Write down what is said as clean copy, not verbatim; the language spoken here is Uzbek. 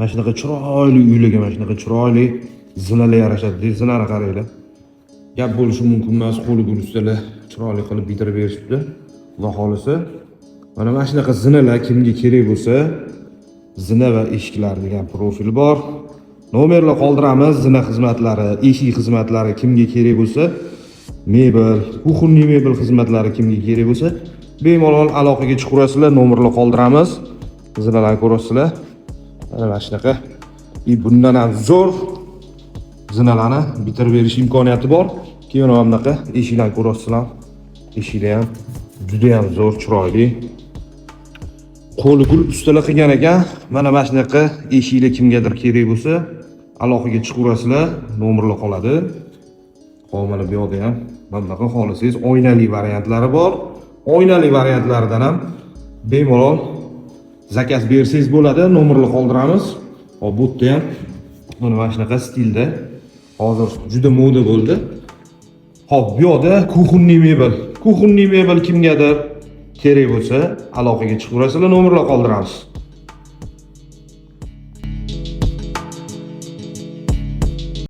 Mana shunaqa chiroyli uylarga mana shunaqa chiroyli zinalar yarashadi. Zinani qaranglar. Gap bo'lishi mumkin emas, qo'li guruchdalar chiroyli qilib bitirib berishibdi. Xudo xolisa. Mana shunaqa zinalar kimga kerak bo'lsa, zina va eshiklar degan profil bor. Nomerlar qoldiramiz. Zina xizmatlari, eshik xizmatlari kimga kerak bo'lsa, mebel, kuxunniy mebel xizmatlari kimga kerak bo'lsa, bemalol aloqaga chiqaverasizlar. Nomerlar qoldiramiz. Zinalarni ko'rasizlar. Mana shunaqa. Bundan ham zo'r zinalarni bitirib berish imkoniyati bor. Keyin ham bunaqa eshiklarni ko'rasizlar. Eshiklar ham juda ham zo'r, chiroyli. Qo'li gul ustalar qilgan ekan. Mana shunaqa eshiklar kimgadir kerak bo'lsa, aloqaga chiqaverasizlar. Nomerlar qoladi. Hop, mana bu yerda ham bunaqa xohlasangiz oynali variantlari bor. Oynali variantlaridan ham bemalol zakaz bersangiz bo'ladi. Nomerlar qoldiramiz. Hop, bu yerda ham mana shunaqa stilda hozir juda moda bo'ldi. Hop, bu yerda kuxunniy mebel. Kuxunniy mebel kimgadir kerak bo'lsa, aloqaga chiqaverasizlar, nomerlar qoldiramiz.